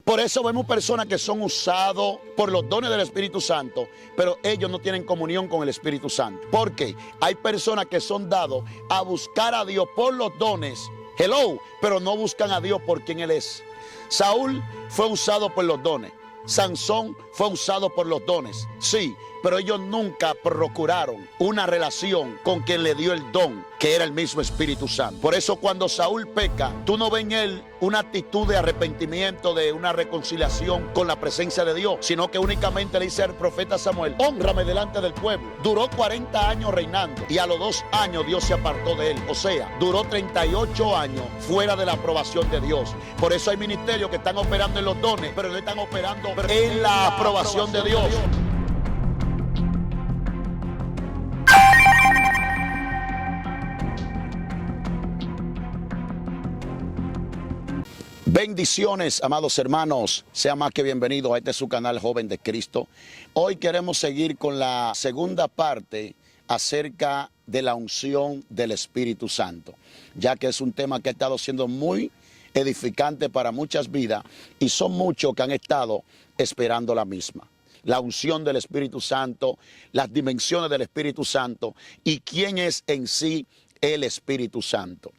Por eso vemos personas que son usados por los dones del Espíritu Santo, pero ellos no tienen comunión con el Espíritu Santo. ¿Por qué? Hay personas que son dados a buscar a Dios por los dones, pero no buscan a Dios por quien Él es. Saúl fue usado por los dones. Sansón fue usado por los dones, sí, pero ellos nunca procuraron una relación con quien le dio el don, que era el mismo Espíritu Santo. Por eso cuando Saúl peca, tú no ves en él una actitud de arrepentimiento, de una reconciliación con la presencia de Dios, sino que únicamente le dice al profeta Samuel: hónrame delante del pueblo. Duró 40 años reinando y a los 2 años Dios se apartó de él. O sea, duró 38 años fuera de la aprobación de Dios. Por eso hay ministerios que están operando en los dones, pero no están operando en la aprobación de Dios. Bendiciones, amados hermanos, sean más que bienvenidos a este su canal Joven de Cristo. Hoy queremos seguir con la segunda parte acerca de la unción del Espíritu Santo, ya que es un tema que ha estado siendo muy edificante para muchas vidas y son muchos que han estado esperando la misma. La unción del Espíritu Santo, las dimensiones del Espíritu Santo y quién es en sí el Espíritu Santo.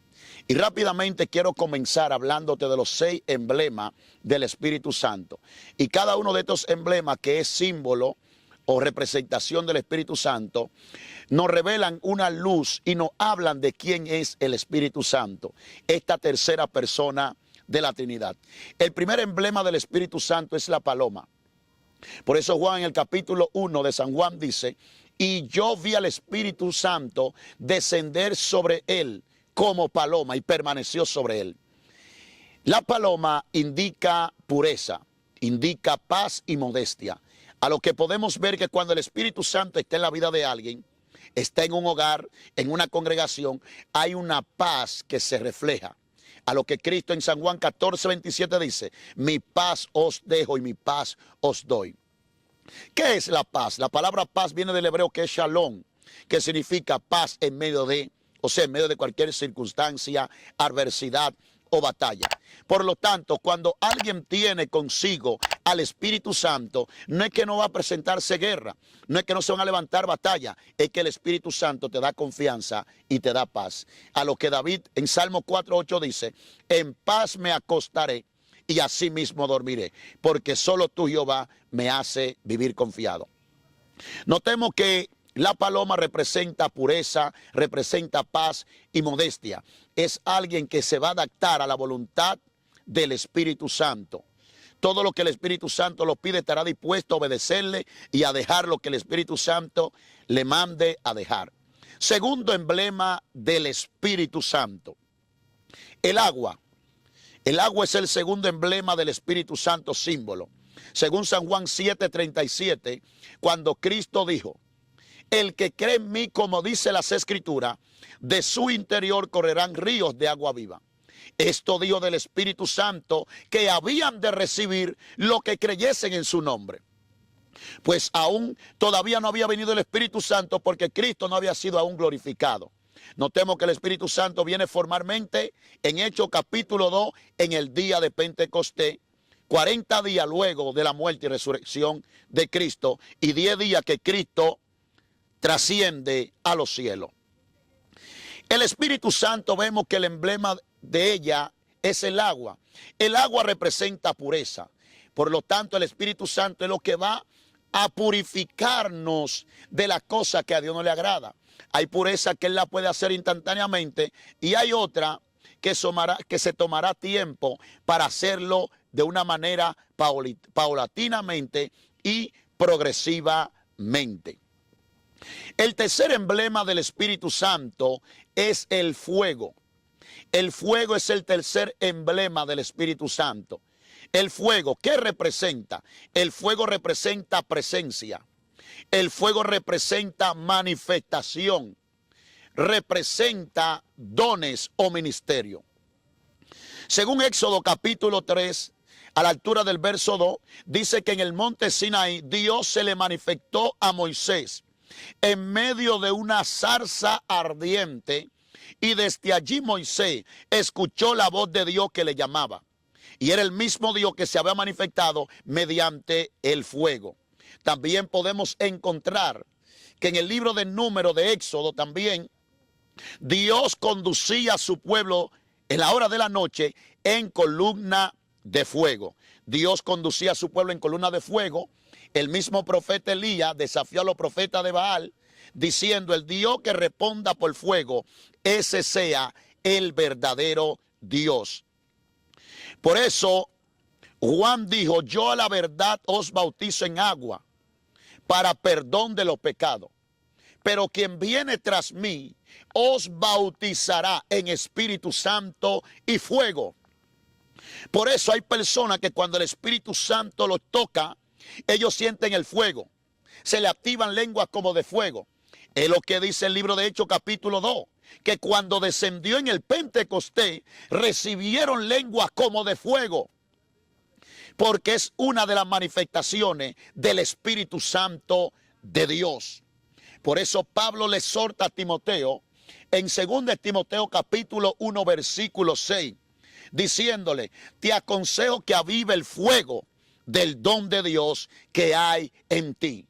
Y rápidamente quiero comenzar hablándote de los 6 emblemas del Espíritu Santo. Y cada uno de estos emblemas, que es símbolo o representación del Espíritu Santo, nos revelan una luz y nos hablan de quién es el Espíritu Santo, esta tercera persona de la Trinidad. El primer emblema del Espíritu Santo es la paloma. Por eso Juan en el capítulo 1 de San Juan dice: y yo vi al Espíritu Santo descender sobre él como paloma, y permaneció sobre él. La paloma indica pureza, indica paz y modestia. A lo que podemos ver que cuando el Espíritu Santo está en la vida de alguien, está en un hogar, en una congregación, hay una paz que se refleja. A lo que Cristo en San Juan 14:27 dice: mi paz os dejo y mi paz os doy. ¿Qué es la paz? La palabra paz viene del hebreo que es shalom, que significa paz en medio de, o sea, en medio de cualquier circunstancia, adversidad o batalla. Por lo tanto, cuando alguien tiene consigo al Espíritu Santo, no es que no va a presentarse guerra, no es que no se van a levantar batalla, es que el Espíritu Santo te da confianza y te da paz. A lo que David en Salmo 4:8 dice: en paz me acostaré y así mismo dormiré, porque solo tú, Jehová, me hace vivir confiado. Notemos que la paloma representa pureza, representa paz y modestia. Es alguien que se va a adaptar a la voluntad del Espíritu Santo. Todo lo que el Espíritu Santo lo pide, estará dispuesto a obedecerle y a dejar lo que el Espíritu Santo le mande a dejar. Segundo emblema del Espíritu Santo: el agua. El agua es el segundo emblema del Espíritu Santo, símbolo. Según San Juan 7:37, cuando Cristo dijo: el que cree en mí, como dice las Escrituras, de su interior correrán ríos de agua viva. Esto dijo del Espíritu Santo, que habían de recibir lo que creyesen en su nombre. Pues aún todavía no había venido el Espíritu Santo, porque Cristo no había sido aún glorificado. Notemos que el Espíritu Santo viene formalmente en Hechos capítulo 2, en el día de Pentecostés, 40 días luego de la muerte y resurrección de Cristo, y 10 días que Cristo trasciende a los cielos. El Espíritu Santo, vemos que el emblema de ella es el agua. El agua representa pureza. Por lo tanto, el Espíritu Santo es lo que va a purificarnos de las cosas que a Dios no le agrada. Hay pureza que Él la puede hacer instantáneamente y hay otra que se tomará tiempo para hacerlo de una manera paulatinamente y progresivamente. El tercer emblema del Espíritu Santo es el fuego. El fuego es el tercer emblema del Espíritu Santo. El fuego, ¿qué representa? El fuego representa presencia. El fuego representa manifestación. Representa dones o ministerio. Según Éxodo capítulo 3, a la altura del verso 2, dice que en el monte Sinaí Dios se le manifestó a Moisés en medio de una zarza ardiente, y desde allí Moisés escuchó la voz de Dios que le llamaba. y era el mismo Dios que se había manifestado mediante el fuego. También podemos encontrar que en el libro de Números de Éxodo también Dios conducía a su pueblo en la hora de la noche en columna de fuego. Dios conducía a su pueblo en columna de fuego. El mismo profeta Elías desafió a los profetas de Baal diciendo: el Dios que responda por fuego, ese sea el verdadero Dios. Por eso Juan dijo: yo a la verdad os bautizo en agua para perdón de los pecados, pero quien viene tras mí os bautizará en Espíritu Santo y fuego. Por eso hay personas que cuando el Espíritu Santo los toca, ellos sienten el fuego, se le activan lenguas como de fuego. Es lo que dice el libro de Hechos capítulo 2, que cuando descendió en el Pentecostés, recibieron lenguas como de fuego, porque es una de las manifestaciones del Espíritu Santo de Dios. Por eso Pablo le exhorta a Timoteo en 2 Timoteo capítulo 1 versículo 6, diciéndole: te aconsejo que avive el fuego del don de Dios que hay en ti.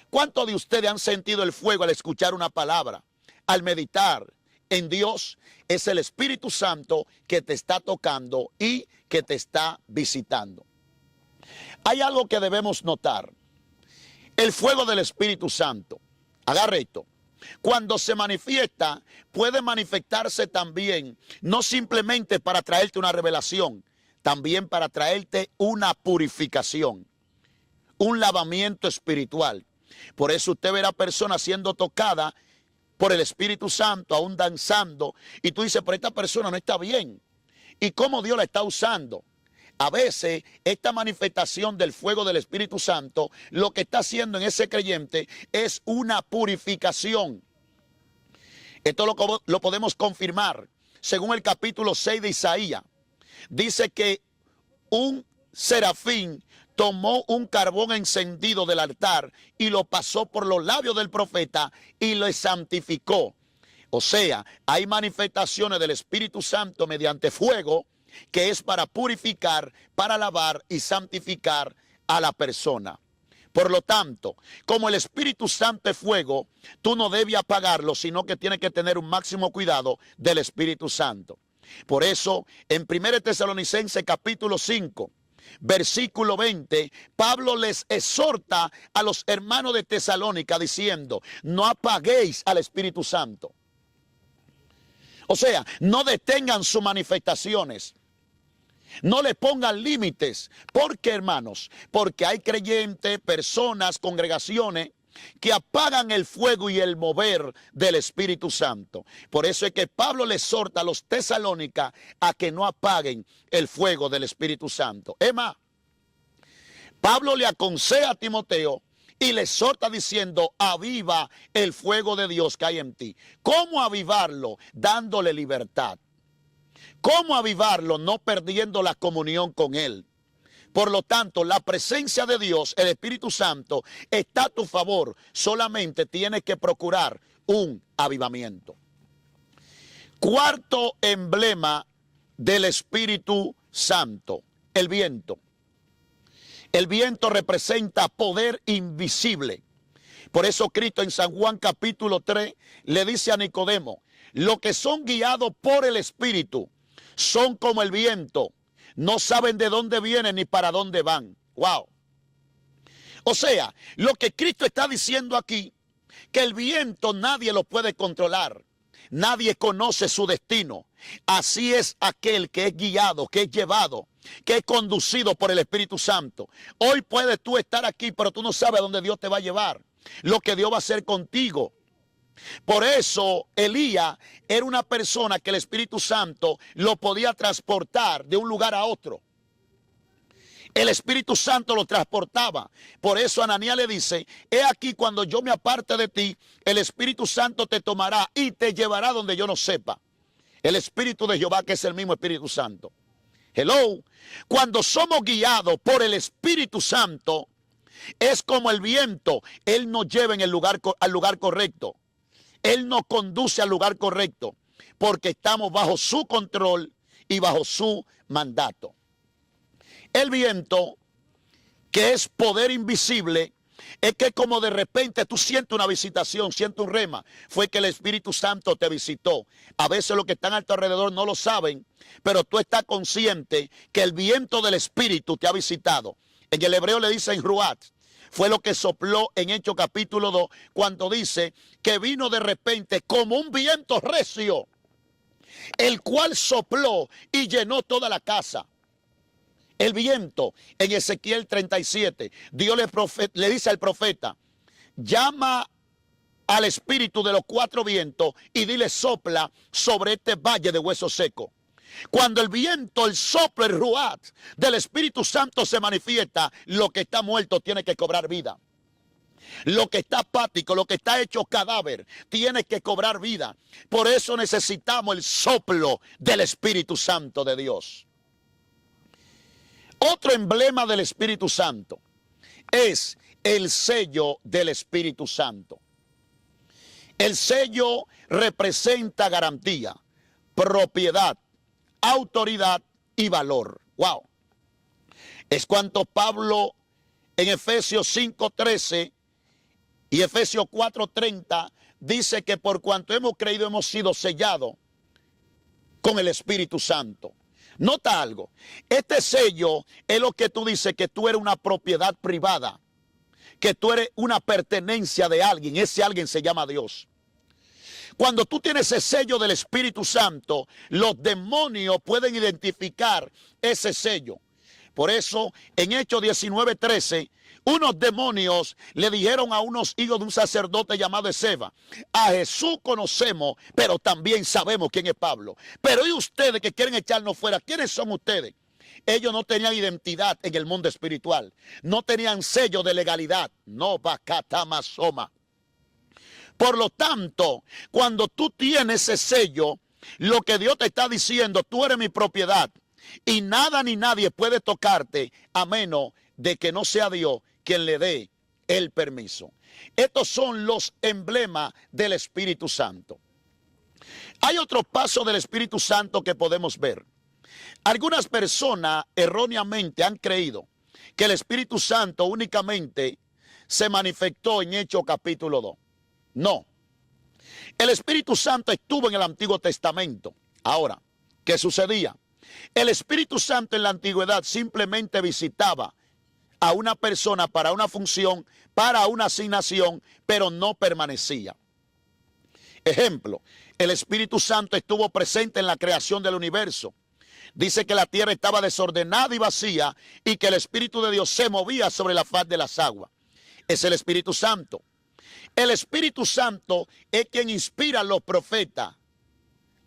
¿Cuántos de ustedes han sentido el fuego al escuchar una palabra, al meditar en Dios? Es el Espíritu Santo que te está tocando y que te está visitando. Hay algo que debemos notar: el fuego del Espíritu Santo, agarre esto, cuando se manifiesta, puede manifestarse también, no simplemente para traerte una revelación, también para traerte una purificación, un lavamiento espiritual. Por eso usted verá personas siendo tocadas por el Espíritu Santo, aún danzando, y tú dices: pero esta persona no está bien. ¿Y cómo Dios la está usando? A veces esta manifestación del fuego del Espíritu Santo lo que está haciendo en ese creyente es una purificación. Esto lo podemos confirmar según el capítulo 6 de Isaías. Dice que un serafín tomó un carbón encendido del altar y lo pasó por los labios del profeta y lo santificó. O sea, hay manifestaciones del Espíritu Santo mediante fuego, que es para purificar, para lavar y santificar a la persona. Por lo tanto, como el Espíritu Santo es fuego, tú no debes apagarlo, sino que tienes que tener un máximo cuidado del Espíritu Santo. Por eso, en 1 Tesalonicenses capítulo 5, versículo 20, Pablo les exhorta a los hermanos de Tesalónica diciendo: no apaguéis al Espíritu Santo. O sea, no detengan sus manifestaciones. No le pongan límites. ¿Por qué, hermanos? Porque hay creyentes, personas, congregaciones que apagan el fuego y el mover del Espíritu Santo. Por eso es que Pablo le exhorta a los tesalónicas a que no apaguen el fuego del Espíritu Santo. Es más, Pablo le aconseja a Timoteo y le exhorta diciendo: aviva el fuego de Dios que hay en ti. ¿Cómo avivarlo? Dándole libertad. ¿Cómo avivarlo? No perdiendo la comunión con Él. Por lo tanto, la presencia de Dios, el Espíritu Santo, está a tu favor. Solamente tienes que procurar un avivamiento. Cuarto emblema del Espíritu Santo: el viento. El viento representa poder invisible. Por eso Cristo en San Juan capítulo 3 le dice a Nicodemo: los que son guiados por el Espíritu son como el viento, no saben de dónde vienen ni para dónde van. Wow. O sea, lo que Cristo está diciendo aquí, que el viento nadie lo puede controlar, nadie conoce su destino. Así es aquel que es guiado, que es llevado, que es conducido por el Espíritu Santo. Hoy puedes tú estar aquí, pero tú no sabes a dónde Dios te va a llevar, lo que Dios va a hacer contigo. Por eso Elías era una persona que el Espíritu Santo lo podía transportar de un lugar a otro. El Espíritu Santo lo transportaba. Por eso Ananías le dice: he aquí, cuando yo me aparte de ti, el Espíritu Santo te tomará y te llevará donde yo no sepa. El Espíritu de Jehová, que es el mismo Espíritu Santo. Hello. Cuando somos guiados por el Espíritu Santo, es como el viento. Él nos lleva en el lugar, al lugar correcto. Él nos conduce al lugar correcto, porque estamos bajo su control y bajo su mandato. El viento, que es poder invisible, es que como de repente tú sientes una visitación, sientes un rema, fue que el Espíritu Santo te visitó. A veces los que están a tu alrededor no lo saben, pero tú estás consciente que el viento del Espíritu te ha visitado. En el hebreo le dicen ruat. Fue lo que sopló en Hechos capítulo 2, cuando dice que vino de repente como un viento recio, el cual sopló y llenó toda la casa. El viento, en Ezequiel 37, Dios le dice al profeta, llama al espíritu de los cuatro vientos y dile sopla sobre este valle de huesos secos. Cuando el viento, el soplo, el ruat del Espíritu Santo se manifiesta, lo que está muerto tiene que cobrar vida. Lo que está apático, lo que está hecho cadáver, tiene que cobrar vida. Por eso necesitamos el soplo del Espíritu Santo de Dios. Otro emblema del Espíritu Santo es el sello del Espíritu Santo. El sello representa garantía, propiedad, autoridad y valor. Wow. Es cuanto Pablo en Efesios 5:13 y Efesios 4:30 dice que por cuanto hemos creído hemos sido sellados con el Espíritu Santo. Nota algo, este sello es lo que tú dices, que tú eres una propiedad privada, que tú eres una pertenencia de alguien, ese alguien se llama Dios. Cuando tú tienes ese sello del Espíritu Santo, los demonios pueden identificar ese sello. Por eso, en Hechos 19:13, unos demonios le dijeron a unos hijos de un sacerdote llamado Esceva, a Jesús conocemos, pero también sabemos quién es Pablo. Pero ¿y ustedes que quieren echarnos fuera? ¿Quiénes son ustedes? Ellos no tenían identidad en el mundo espiritual. No tenían sello de legalidad. No bacatamasoma. Por lo tanto, cuando tú tienes ese sello, lo que Dios te está diciendo, tú eres mi propiedad. Y nada ni nadie puede tocarte a menos de que no sea Dios quien le dé el permiso. Estos son los emblemas del Espíritu Santo. Hay otros pasos del Espíritu Santo que podemos ver. Algunas personas erróneamente han creído que el Espíritu Santo únicamente se manifestó en Hechos capítulo 2. No. El Espíritu Santo estuvo en el Antiguo Testamento. Ahora, ¿qué sucedía? El Espíritu Santo en la antigüedad simplemente visitaba a una persona para una función, para una asignación, pero no permanecía. Ejemplo, el Espíritu Santo estuvo presente en la creación del universo. Dice que la tierra estaba desordenada y vacía y que el Espíritu de Dios se movía sobre la faz de las aguas. Es el Espíritu Santo. El Espíritu Santo es quien inspira a los profetas,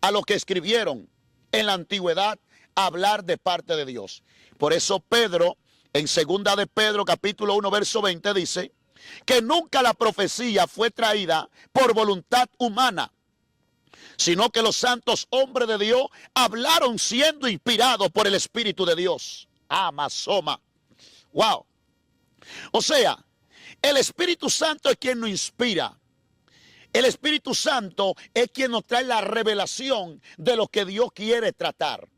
a los que escribieron en la antigüedad, a hablar de parte de Dios. Por eso Pedro, en segunda de Pedro, capítulo 1, verso 20, dice que nunca la profecía fue traída por voluntad humana, sino que los santos hombres de Dios hablaron siendo inspirados por el Espíritu de Dios. Amasoma. Wow. O sea, el Espíritu Santo es quien nos inspira. El Espíritu Santo es quien nos trae la revelación de lo que Dios quiere tratar.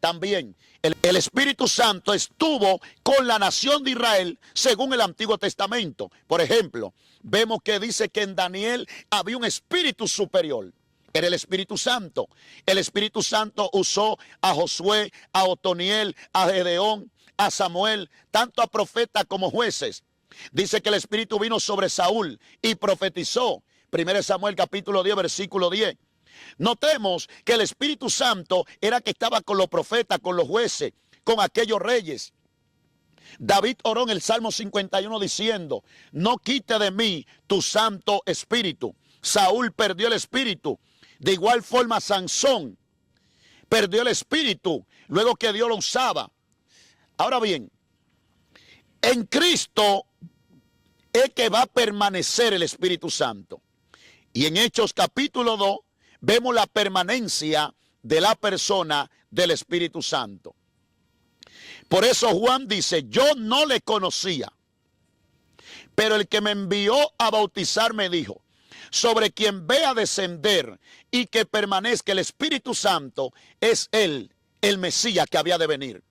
También el Espíritu Santo estuvo con la nación de Israel según el Antiguo Testamento. Por ejemplo, vemos que dice que en Daniel había un espíritu superior. Era el Espíritu Santo. El Espíritu Santo usó a Josué, a Otoniel, a Gedeón, a Samuel, tanto a profetas como jueces. Dice que el Espíritu vino sobre Saúl y profetizó. 1 Samuel capítulo 10, versículo 10. Notemos que el Espíritu Santo era que estaba con los profetas, con los jueces, con aquellos reyes. David oró en el Salmo 51 diciendo, no quite de mí tu Santo Espíritu. Saúl perdió el Espíritu. De igual forma Sansón perdió el Espíritu luego que Dios lo usaba. Ahora bien, en Cristo es que va a permanecer el Espíritu Santo. Y en Hechos capítulo 2 vemos la permanencia de la persona del Espíritu Santo. Por eso Juan dice, yo no le conocía, pero el que me envió a bautizar me dijo, sobre quien vea descender y que permanezca el Espíritu Santo, es él, el Mesías que había de venir.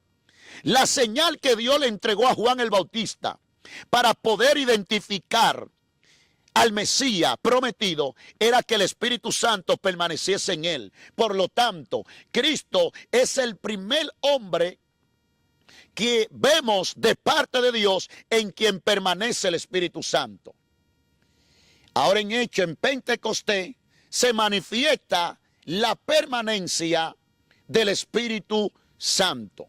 La señal que Dios le entregó a Juan el Bautista para poder identificar al Mesías prometido era que el Espíritu Santo permaneciese en él. Por lo tanto, Cristo es el primer hombre que vemos de parte de Dios en quien permanece el Espíritu Santo. Ahora en hecho, en Pentecostés, se manifiesta la permanencia del Espíritu Santo.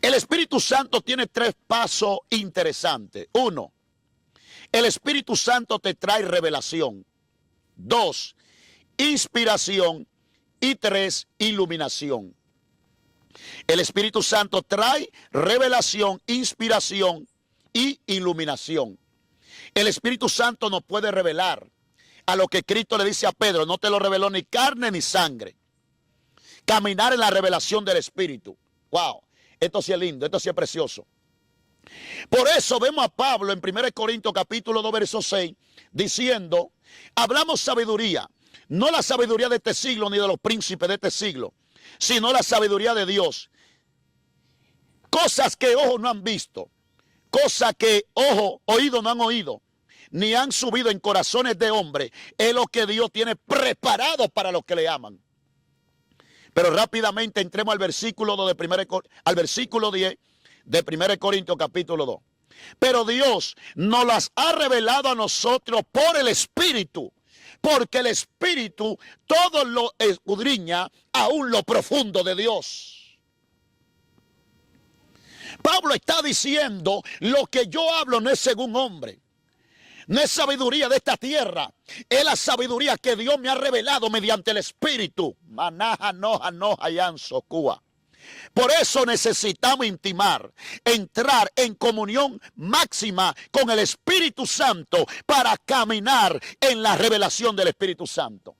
El Espíritu Santo tiene 3 pasos interesantes. 1, el Espíritu Santo te trae revelación. 2, inspiración. Y 3, iluminación. El Espíritu Santo trae revelación, inspiración y iluminación. El Espíritu Santo nos puede revelar a lo que Cristo le dice a Pedro, no te lo reveló ni carne ni sangre. Caminar en la revelación del Espíritu. Wow, esto sí es lindo, esto sí es precioso. Por eso vemos a Pablo en 1 Corintios capítulo 2 verso 6 diciendo, hablamos sabiduría, no la sabiduría de este siglo ni de los príncipes de este siglo, sino la sabiduría de Dios. Cosas que ojos no han visto, cosas que oídos no han oído, ni han subido en corazones de hombre, es lo que Dios tiene preparado para los que le aman. Pero rápidamente entremos al versículo 2 al versículo 10 de 1 Corintios capítulo 2. Pero Dios nos las ha revelado a nosotros por el Espíritu, porque el Espíritu todo lo escudriña, aún lo profundo de Dios. Pablo está diciendo, lo que yo hablo no es según hombre, no es sabiduría de esta tierra, es la sabiduría que Dios me ha revelado mediante el Espíritu. Por eso necesitamos intimar, entrar en comunión máxima con el Espíritu Santo para caminar en la revelación del Espíritu Santo.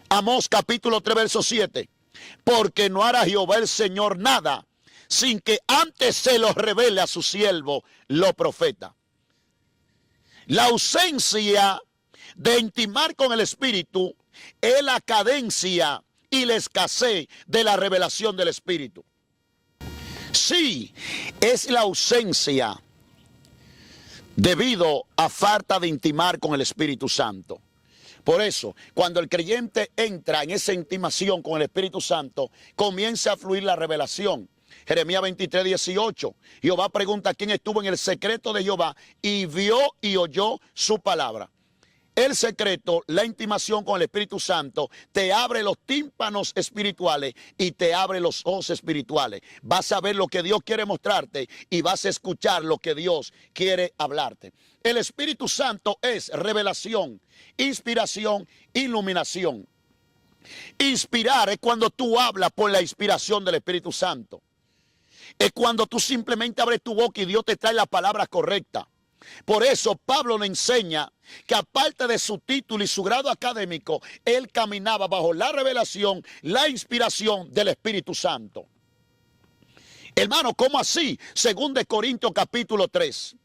Amós capítulo 3 verso 7. Porque no hará Jehová el Señor nada sin que antes se lo revele a su siervo, los profetas. La ausencia de intimar con el Espíritu es la cadencia y la escasez de la revelación del Espíritu. Sí, es la ausencia debido a falta de intimar con el Espíritu Santo. Por eso, cuando el creyente entra en esa intimación con el Espíritu Santo, comienza a fluir la revelación. Jeremías 23, 18. Jehová pregunta quién estuvo en el secreto de Jehová y vio y oyó su palabra. El secreto, la intimación con el Espíritu Santo, te abre los tímpanos espirituales y te abre los ojos espirituales. Vas a ver lo que Dios quiere mostrarte y vas a escuchar lo que Dios quiere hablarte. El Espíritu Santo es revelación, inspiración, iluminación. Inspirar es cuando tú hablas por la inspiración del Espíritu Santo. Es cuando tú simplemente abres tu boca y Dios te trae la palabra correcta. Por eso Pablo nos enseña que aparte de su título y su grado académico, él caminaba bajo la revelación, la inspiración del Espíritu Santo. Hermano, ¿cómo así? Según de Corintios capítulo 3,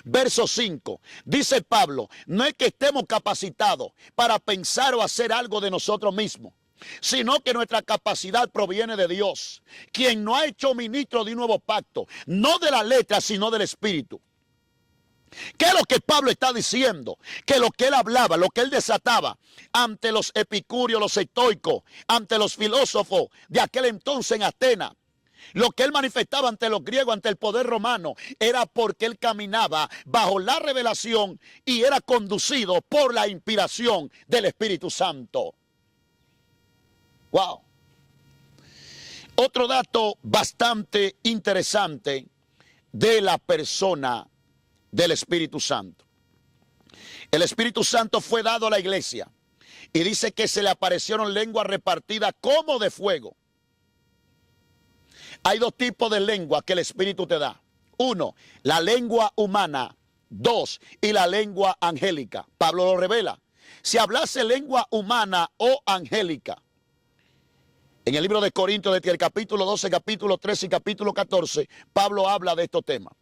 verso 5, dice Pablo, no es que estemos capacitados para pensar o hacer algo de nosotros mismos, sino que nuestra capacidad proviene de Dios, quien nos ha hecho ministro de un nuevo pacto, no de la letra, sino del Espíritu. ¿Qué es lo que Pablo está diciendo? Que lo que él hablaba, lo que él desataba ante los epicúreos, los estoicos, ante los filósofos de aquel entonces en Atenas, lo que él manifestaba ante los griegos, ante el poder romano, era porque él caminaba bajo la revelación y era conducido por la inspiración del Espíritu Santo. Wow. Otro dato bastante interesante de la persona del Espíritu Santo. El Espíritu Santo fue dado a la iglesia y dice que se le aparecieron lenguas repartidas como de fuego. Hay 2 tipos de lengua que el Espíritu te da. 1, la lengua humana. 2, y la lengua angélica. Pablo lo revela. Si hablase lengua humana o angélica, en el libro de Corintios, desde el capítulo 12, capítulo 13 y capítulo 14, Pablo habla de estos temas.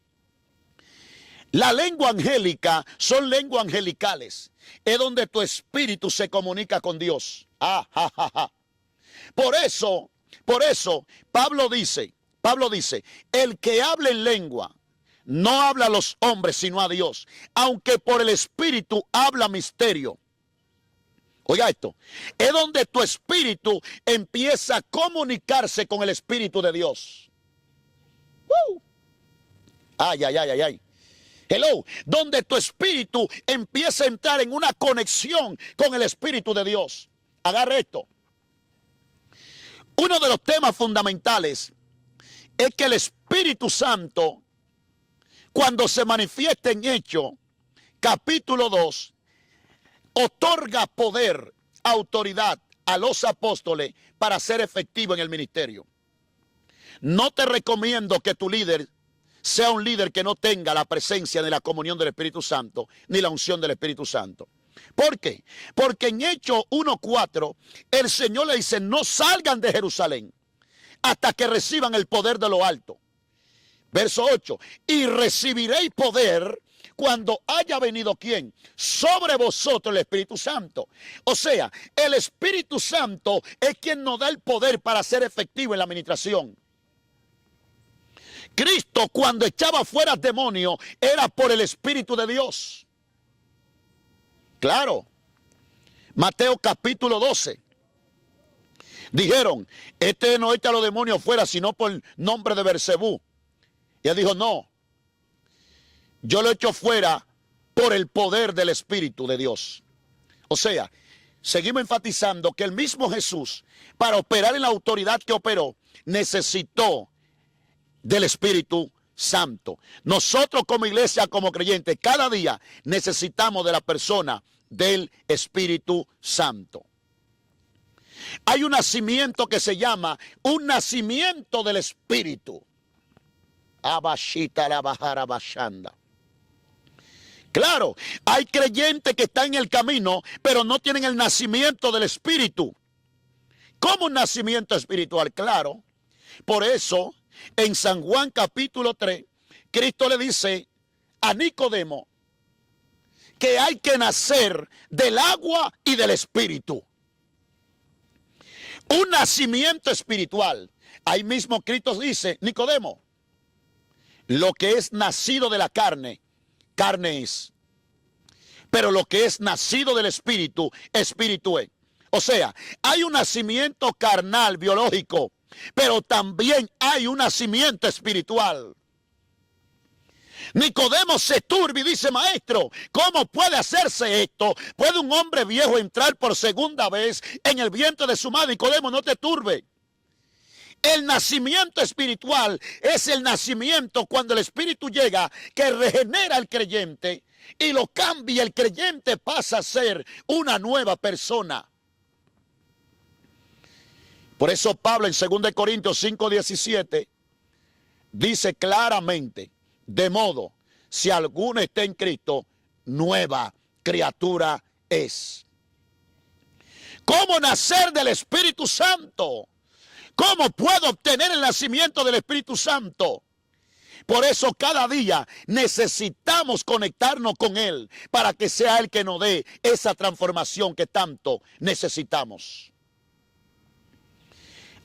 La lengua angélica son lenguas angelicales. Es donde tu espíritu se comunica con Dios. Por eso, Por eso Pablo dice, el que habla en lengua no habla a los hombres sino a Dios, aunque por el Espíritu habla misterio. Oiga esto, es donde tu espíritu empieza a comunicarse con el Espíritu de Dios. Ay, ay, ay, ay, ay. Hello, donde tu espíritu empieza a entrar en una conexión con el Espíritu de Dios. Agarre esto. Uno de los temas fundamentales es que el Espíritu Santo, cuando se manifiesta en Hechos, capítulo 2, otorga poder, autoridad a los apóstoles para ser efectivo en el ministerio. No te recomiendo que tu líder sea un líder que no tenga la presencia de la comunión del Espíritu Santo, ni la unción del Espíritu Santo. ¿Por qué? Porque en Hechos 1:4, el Señor le dice, no salgan de Jerusalén hasta que reciban el poder de lo alto. Verso 8, y recibiréis poder cuando haya venido, ¿quién? Sobre vosotros el Espíritu Santo. O sea, el Espíritu Santo es quien nos da el poder para ser efectivo en la administración. Cristo, cuando echaba fuera demonios, era por el Espíritu de Dios. Claro. Mateo capítulo 12. Dijeron, este no echa a los demonios fuera, sino por el nombre de Beelzebú. Y él dijo, no, yo lo echo fuera por el poder del Espíritu de Dios. O sea, seguimos enfatizando que el mismo Jesús, para operar en la autoridad que operó, necesitó del Espíritu Santo. Nosotros como iglesia, como creyentes, cada día necesitamos de la persona del Espíritu Santo. Hay un nacimiento que se llama un nacimiento del Espíritu. Abashita la bajara bashanda. Claro, hay creyentes que están en el camino, pero no tienen el nacimiento del Espíritu. ¿Cómo un nacimiento espiritual? Claro. Por eso, en San Juan capítulo 3, Cristo le dice a Nicodemo que hay que nacer del agua y del Espíritu. Un nacimiento espiritual. Ahí mismo Cristo dice, Nicodemo, lo que es nacido de la carne, carne es. Pero lo que es nacido del Espíritu, Espíritu es. O sea, hay un nacimiento carnal, biológico, pero también hay un nacimiento espiritual. Nicodemo se turba y dice, maestro, ¿cómo puede hacerse esto? ¿Puede un hombre viejo entrar por segunda vez en el vientre de su madre? Nicodemo, no te turbe. El nacimiento espiritual es el nacimiento cuando el Espíritu llega, que regenera al creyente y lo cambia. El creyente pasa a ser una nueva persona. Por eso Pablo en 2 Corintios 5:17 dice claramente, de modo, si alguno está en Cristo, nueva criatura es. ¿Cómo nacer del Espíritu Santo? ¿Cómo puedo obtener el nacimiento del Espíritu Santo? Por eso cada día necesitamos conectarnos con Él para que sea Él que nos dé esa transformación que tanto necesitamos.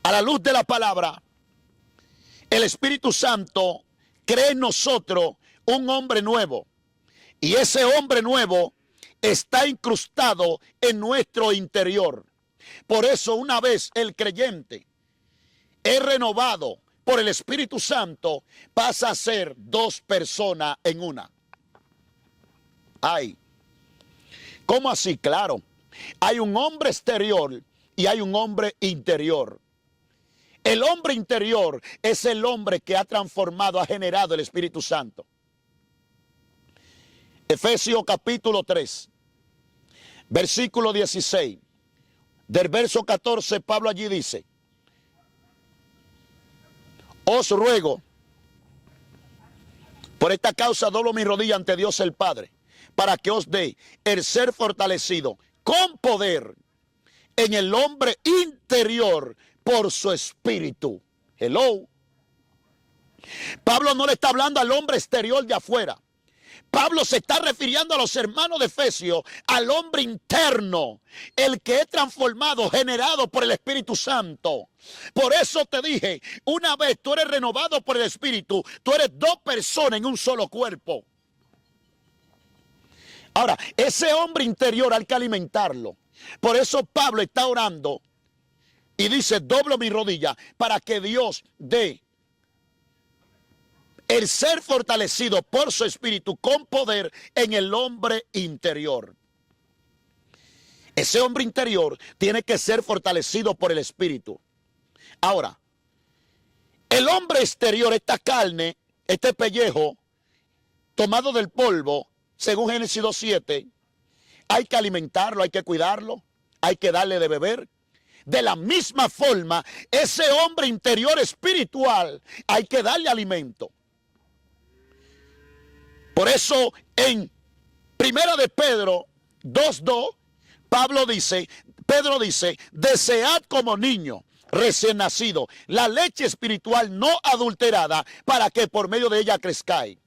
A la luz de la palabra, el Espíritu Santo crea en nosotros un hombre nuevo. Y ese hombre nuevo está incrustado en nuestro interior. Por eso una vez el creyente es renovado por el Espíritu Santo, pasa a ser dos personas en una. Ay, ¿cómo así? Claro, hay un hombre exterior y hay un hombre interior. El hombre interior es el hombre que ha transformado, ha generado el Espíritu Santo. Efesios capítulo 3, versículo 16. Del verso 14, Pablo allí dice, os ruego, por esta causa doblo mi rodilla ante Dios el Padre, para que os dé el ser fortalecido con poder en el hombre interior por su espíritu. Hello. Pablo no le está hablando al hombre exterior de afuera. Pablo se está refiriendo a los hermanos de Efesios, al hombre interno, el que es transformado, generado por el Espíritu Santo. Por eso te dije, una vez tú eres renovado por el Espíritu, tú eres dos personas en un solo cuerpo. Ahora, ese hombre interior hay que alimentarlo. Por eso Pablo está orando y dice, doblo mi rodilla para que Dios dé el ser fortalecido por su Espíritu con poder en el hombre interior. Ese hombre interior tiene que ser fortalecido por el Espíritu. Ahora, el hombre exterior, esta carne, este pellejo, tomado del polvo, según Génesis 2:7, hay que alimentarlo, hay que cuidarlo, hay que darle de beber. De la misma forma, ese hombre interior espiritual, hay que darle alimento. Por eso, en Primera de Pedro 2:2, Pedro dice, desead como niño recién nacido la leche espiritual no adulterada para que por medio de ella crezcáis.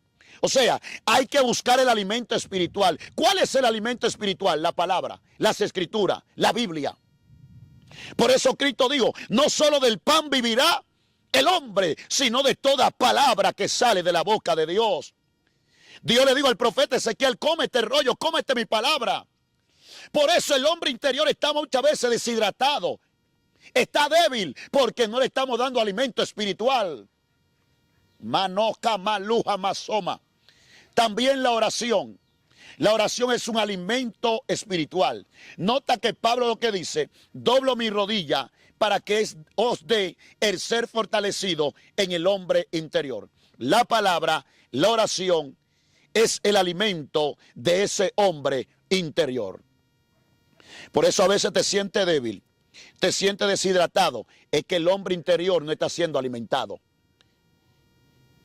O sea, hay que buscar el alimento espiritual. ¿Cuál es el alimento espiritual? La palabra, las escrituras, la Biblia. Por eso Cristo dijo, no solo del pan vivirá el hombre, sino de toda palabra que sale de la boca de Dios. Dios le dijo al profeta Ezequiel, cómete el rollo, cómete mi palabra. Por eso el hombre interior está muchas veces deshidratado. Está débil porque no le estamos dando alimento espiritual. Manoja, maluja, masoma. También la oración. La oración es un alimento espiritual. Nota que Pablo lo que dice, doblo mi rodilla para que os dé el ser fortalecido en el hombre interior. La palabra, la oración, es el alimento de ese hombre interior. Por eso a veces te sientes débil, te sientes deshidratado. Es que el hombre interior no está siendo alimentado.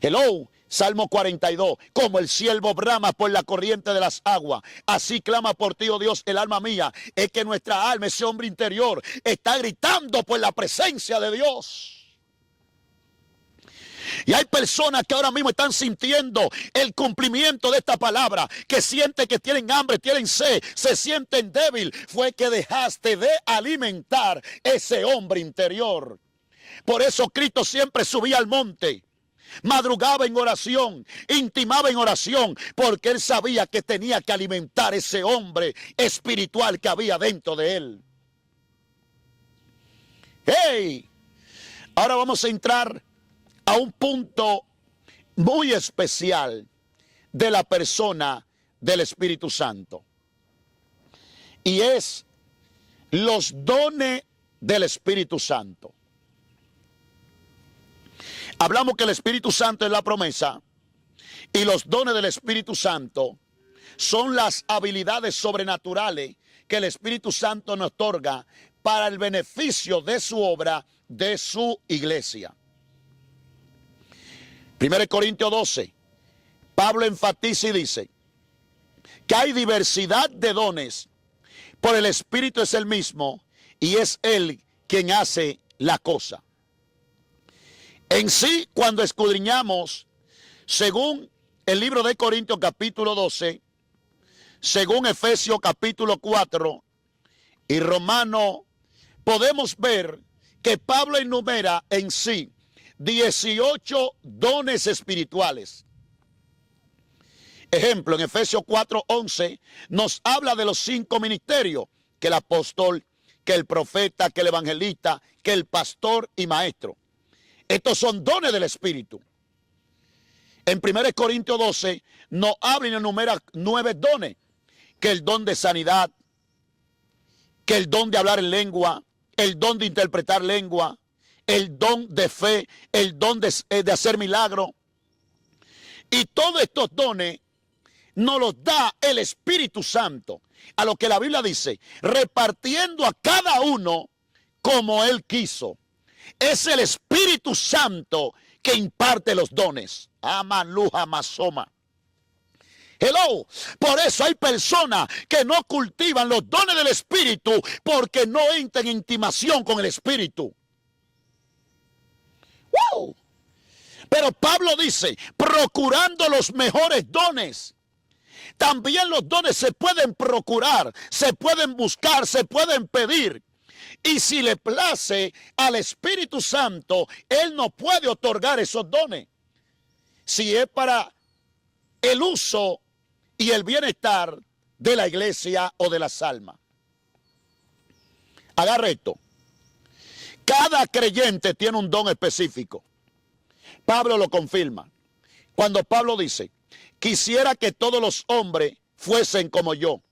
Hello, Salmo 42. Como el ciervo brama por la corriente de las aguas, así clama por ti, oh Dios, el alma mía. Es que nuestra alma, ese hombre interior, está gritando por la presencia de Dios. Y hay personas que ahora mismo están sintiendo el cumplimiento de esta palabra, que sienten que tienen hambre, tienen sed, se sienten débil. Fue que dejaste de alimentar ese hombre interior. Por eso Cristo siempre subía al monte, madrugaba en oración, intimaba en oración, porque él sabía que tenía que alimentar ese hombre espiritual que había dentro de él. ¡Hey! Ahora vamos a entrar a un punto muy especial de la persona del Espíritu Santo. Y es los dones del Espíritu Santo. Hablamos que el Espíritu Santo es la promesa y los dones del Espíritu Santo son las habilidades sobrenaturales que el Espíritu Santo nos otorga para el beneficio de su obra, de su iglesia. 1 Corintios 12, Pablo enfatiza y dice que hay diversidad de dones, pero el Espíritu es el mismo y es Él quien hace la cosa. En sí, cuando escudriñamos, según el libro de Corintios capítulo 12, según Efesios capítulo 4 y Romano, podemos ver que Pablo enumera en sí 18 dones espirituales. Ejemplo, en Efesios 4:11 nos habla de los 5 ministerios, que el apóstol, que el profeta, que el evangelista, que el pastor y maestro. Estos son dones del Espíritu. En 1 Corintios 12 nos habla y nos enumera 9 dones, que el don de sanidad, que el don de hablar en lengua, el don de interpretar lengua, el don de fe, el don de hacer milagro. Y todos estos dones nos los da el Espíritu Santo, a lo que la Biblia dice, repartiendo a cada uno como Él quiso. Es el Espíritu Santo que imparte los dones. Amaluja masoma. Hello, por eso hay personas que no cultivan los dones del Espíritu porque no entran en intimación con el Espíritu. ¡Wow! Pero Pablo dice, procurando los mejores dones. También los dones se pueden procurar, se pueden buscar, se pueden pedir. Y si le place al Espíritu Santo, Él no puede otorgar esos dones. Si es para el uso y el bienestar de la iglesia o de las almas. Agarre esto. Cada creyente tiene un don específico. Pablo lo confirma. Cuando Pablo dice, quisiera que todos los hombres fuesen como yo.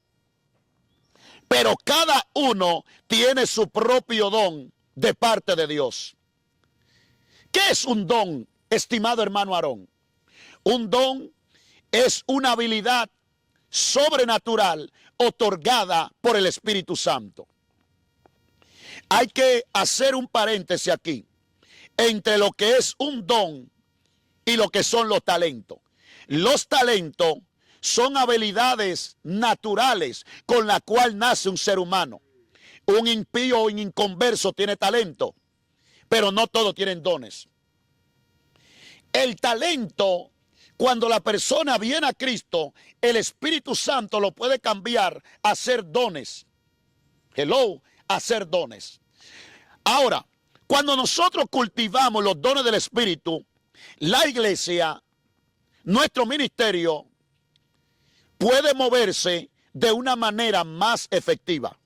Pero cada uno tiene su propio don de parte de Dios. ¿Qué es un don, estimado hermano Aarón? Un don es una habilidad sobrenatural otorgada por el Espíritu Santo. Hay que hacer un paréntesis aquí entre lo que es un don y lo que son los talentos. Los talentos son habilidades naturales con la cual nace un ser humano. Un impío o un inconverso tiene talento, pero no todos tienen dones. El talento, cuando la persona viene a Cristo, el Espíritu Santo lo puede cambiar a hacer dones. Hello, a hacer dones. Ahora, cuando nosotros cultivamos los dones del Espíritu, la iglesia, nuestro ministerio, puede moverse de una manera más efectiva.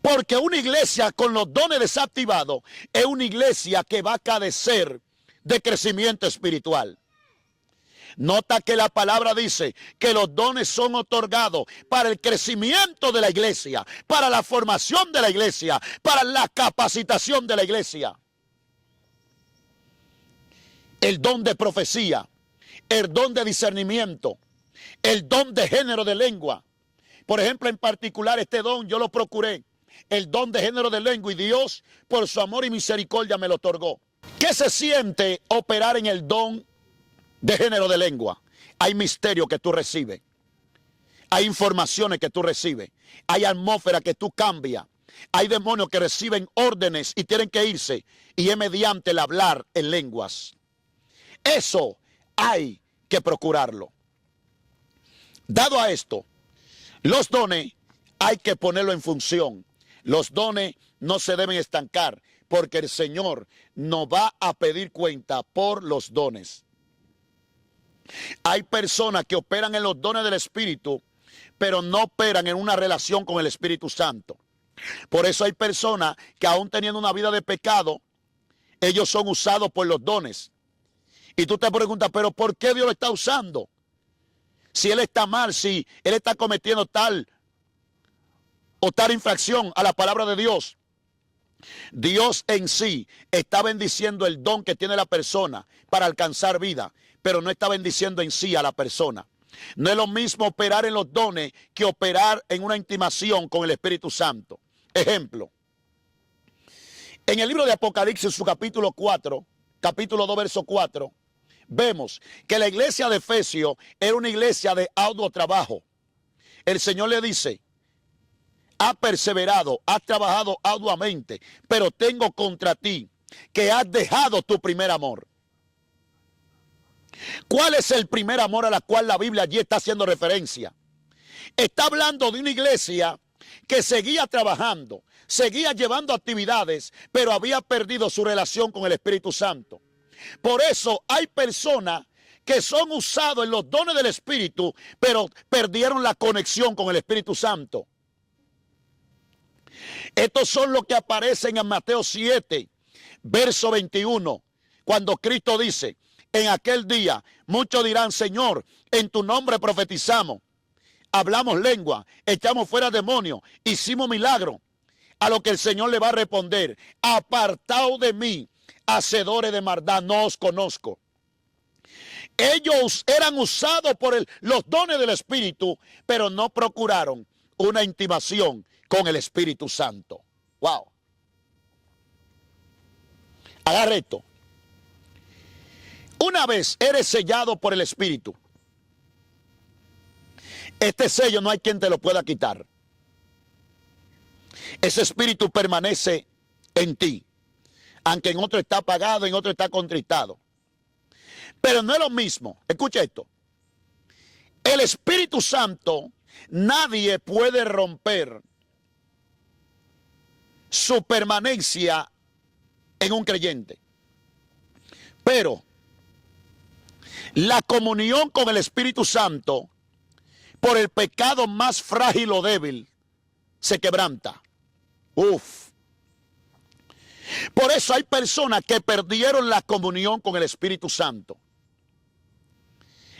Porque una iglesia con los dones desactivados es una iglesia que va a carecer de crecimiento espiritual. Nota que la palabra dice que los dones son otorgados para el crecimiento de la iglesia, para la formación de la iglesia, para la capacitación de la iglesia. El don de profecía, el don de discernimiento, el don de género de lengua. Por ejemplo, en particular este don yo lo procuré, el don de género de lengua, y Dios por su amor y misericordia me lo otorgó. ¿Qué se siente operar en el don de género de lengua? Hay misterio que tú recibes, hay informaciones que tú recibes, hay atmósfera que tú cambias, hay demonios que reciben órdenes y tienen que irse, y es mediante el hablar en lenguas. Eso hay que procurarlo. Dado a esto, los dones hay que ponerlo en función. Los dones no se deben estancar, porque el Señor nos va a pedir cuenta por los dones. Hay personas que operan en los dones del Espíritu, pero no operan en una relación con el Espíritu Santo. Por eso hay personas que aún teniendo una vida de pecado, ellos son usados por los dones. Y tú te preguntas, pero ¿por qué Dios lo está usando? Si él está mal, si él está cometiendo tal o tal infracción a la palabra de Dios. Dios en sí está bendiciendo el don que tiene la persona para alcanzar vida, pero no está bendiciendo en sí a la persona. No es lo mismo operar en los dones que operar en una intimación con el Espíritu Santo. Ejemplo, en el libro de Apocalipsis, su capítulo 4, capítulo 2, verso 4, vemos que la iglesia de Efesios era una iglesia de arduo trabajo. El Señor le dice, has perseverado, has trabajado arduamente, pero tengo contra ti que has dejado tu primer amor. ¿Cuál es el primer amor a la cual la Biblia allí está haciendo referencia? Está hablando de una iglesia que seguía trabajando, seguía llevando actividades, pero había perdido su relación con el Espíritu Santo. Por eso hay personas que son usados en los dones del Espíritu, pero perdieron la conexión con el Espíritu Santo. Estos son los que aparecen en Mateo 7, verso 21, cuando Cristo dice, en aquel día muchos dirán, Señor, en tu nombre profetizamos, hablamos lengua, echamos fuera demonios, hicimos milagros. A lo que el Señor le va a responder, apartaos de mí, hacedores de maldad, no os conozco. Ellos eran usados por los dones del Espíritu, pero no procuraron una intimación con el Espíritu Santo. Wow. Agarra esto. Una vez eres sellado por el Espíritu, este sello no hay quien te lo pueda quitar. Ese Espíritu permanece en ti, aunque en otro está apagado, en otro está contristado. Pero no es lo mismo, escucha esto, El Espíritu Santo, nadie puede romper su permanencia en un creyente. Pero la comunión con el Espíritu Santo, por el pecado más frágil o débil, se quebranta. Por eso hay personas que perdieron la comunión con el Espíritu Santo.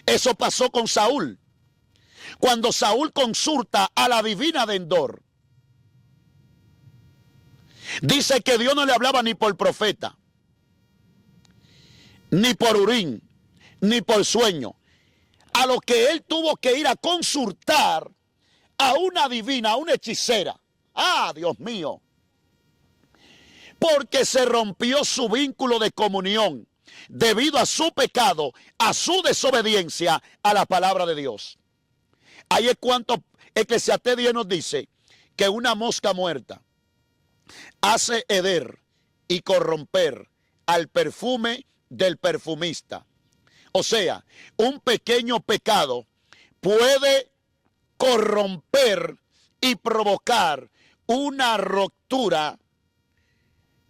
Eso pasó con Saúl. Cuando Saúl consulta a la divina de Endor, dice que Dios no le hablaba ni por profeta, ni por Urín, ni por sueño. A lo que él tuvo que ir a consultar a una divina, a una hechicera. Dios mío. Porque se rompió su vínculo de comunión debido a su pecado, a su desobediencia a la palabra de Dios. Ahí es cuanto Eclesiastés 10 nos dice que una mosca muerta hace heder y corromper al perfume del perfumista. O sea, un pequeño pecado puede corromper y provocar una ruptura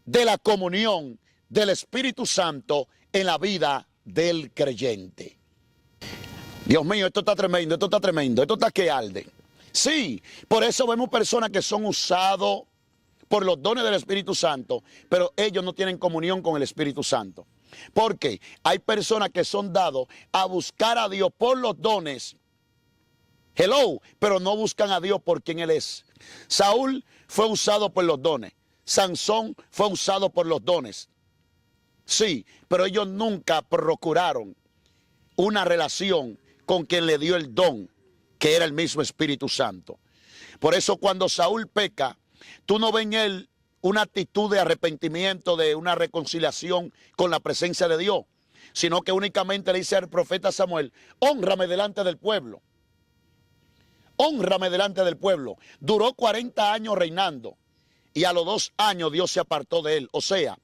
de la comunión del Espíritu Santo en la vida del creyente. Dios mío, esto está tremendo, esto está que arde. Sí, por eso vemos personas que son usados por los dones del Espíritu Santo, pero ellos no tienen comunión con el Espíritu Santo. Porque hay personas que son dados a buscar a Dios por los dones, pero no buscan a Dios por quien Él es. Saúl fue usado por los dones, Sansón fue usado por los dones. Sí, pero ellos nunca procuraron una relación con quien le dio el don, que era el mismo Espíritu Santo. Por eso cuando Saúl peca, tú no ves en él una actitud de arrepentimiento, de una reconciliación con la presencia de Dios, sino que únicamente le dice al profeta Samuel: hónrame delante del pueblo. Hónrame delante del pueblo. Duró 40 años reinando y a los 2 años Dios se apartó de él. O sea,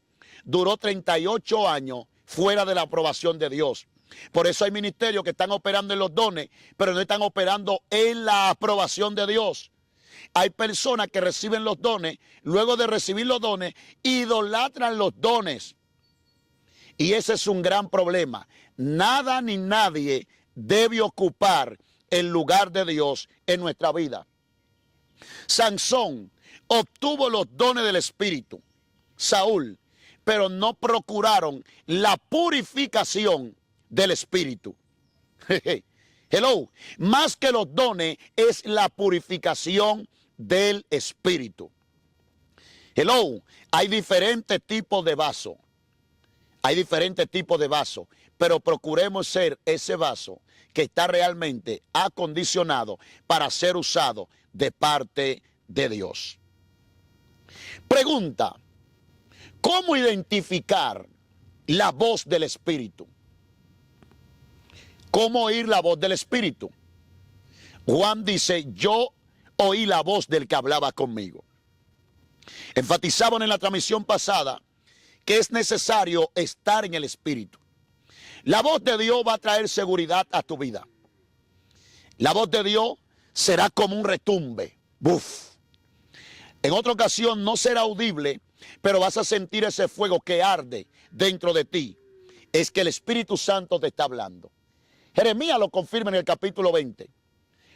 duró 38 años fuera de la aprobación de Dios. Por eso hay ministerios que están operando en los dones, pero no están operando en la aprobación de Dios. Hay personas que reciben los dones, luego de recibir los dones, idolatran los dones. Y ese es un gran problema. Nada ni nadie debe ocupar el lugar de Dios en nuestra vida. Sansón obtuvo los dones del Espíritu, Saúl, pero no procuraron la purificación del Espíritu. Más que los dones es la purificación del Espíritu. Hay diferentes tipos de vasos. Hay diferentes tipos de vasos, pero procuremos ser ese vaso que está realmente acondicionado para ser usado de parte de Dios. Pregunta: ¿cómo identificar la voz del Espíritu? ¿Cómo oír la voz del Espíritu? Juan dice: yo oí la voz del que hablaba conmigo. Enfatizaban en la transmisión pasada que es necesario estar en el Espíritu. La voz de Dios va a traer seguridad a tu vida. La voz de Dios será como un retumbe. ¡Buf! En otra ocasión no será audible, pero vas a sentir ese fuego que arde dentro de ti. Es que el Espíritu Santo te está hablando. Jeremías lo confirma en el capítulo 20,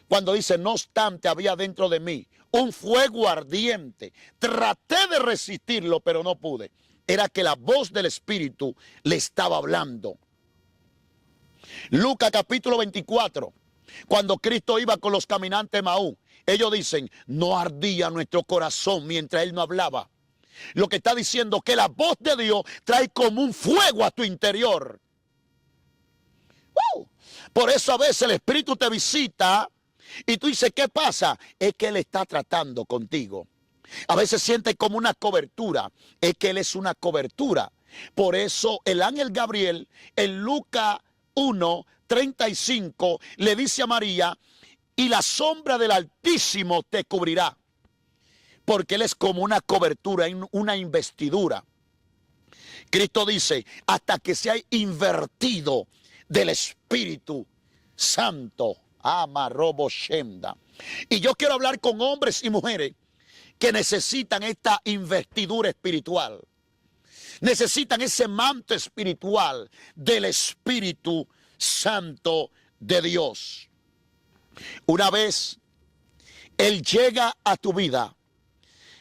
cuando dice: no obstante, había dentro de mí un fuego ardiente. Traté de resistirlo, pero no pude. Era que la voz del Espíritu le estaba hablando. Lucas capítulo 24, cuando Cristo iba con los caminantes de Maús, ellos dicen: no ardía nuestro corazón mientras Él no hablaba. Lo que está diciendo que la voz de Dios trae como un fuego a tu interior. Por eso a veces el Espíritu te visita y tú dices: ¿qué pasa? Es que Él está tratando contigo. A veces sientes como una cobertura, es que Él es una cobertura. Por eso el ángel Gabriel en Lucas 1:35 le dice a María: y la sombra del Altísimo te cubrirá. Porque Él es como una cobertura, una investidura. Cristo dice: hasta que se haya invertido del Espíritu Santo. Amarrobo Shemda. Y yo quiero hablar con hombres y mujeres que necesitan esta investidura espiritual. Necesitan ese manto espiritual del Espíritu Santo de Dios. Una vez Él llega a tu vida,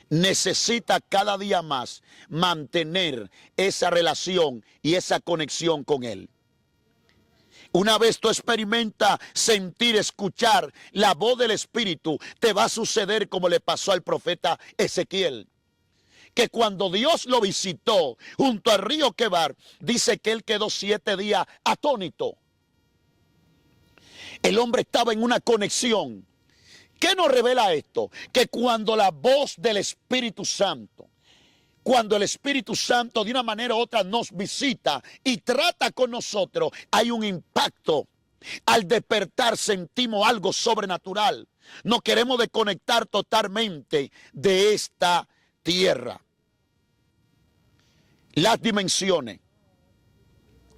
necesita cada día más mantener esa relación y esa conexión con Él. Una vez tú experimentas sentir, escuchar la voz del Espíritu, te va a suceder como le pasó al profeta Ezequiel, que cuando Dios lo visitó junto al río Quebar, dice que él quedó 7 días atónito. El hombre estaba en una conexión. ¿Qué nos revela esto? Que cuando la voz del Espíritu Santo, cuando el Espíritu Santo de una manera u otra nos visita y trata con nosotros, hay un impacto. Al despertar sentimos algo sobrenatural. Nos queremos desconectar totalmente de esta tierra. Las dimensiones,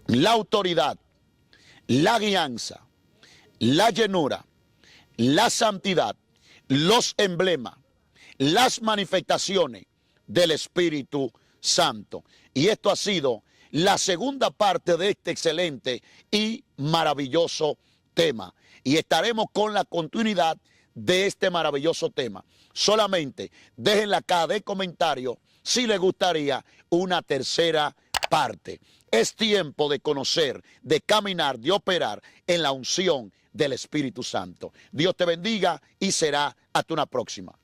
la autoridad, la guianza, la llenura, la santidad, los emblemas, las manifestaciones del Espíritu Santo. Y esto ha sido la segunda parte de este excelente y maravilloso tema. Y estaremos con la continuidad de este maravilloso tema. Solamente dejen la caja de comentarios si les gustaría una tercera parte. Es tiempo de conocer, de caminar, de operar en la unción del Espíritu Santo. Dios te bendiga y será hasta una próxima.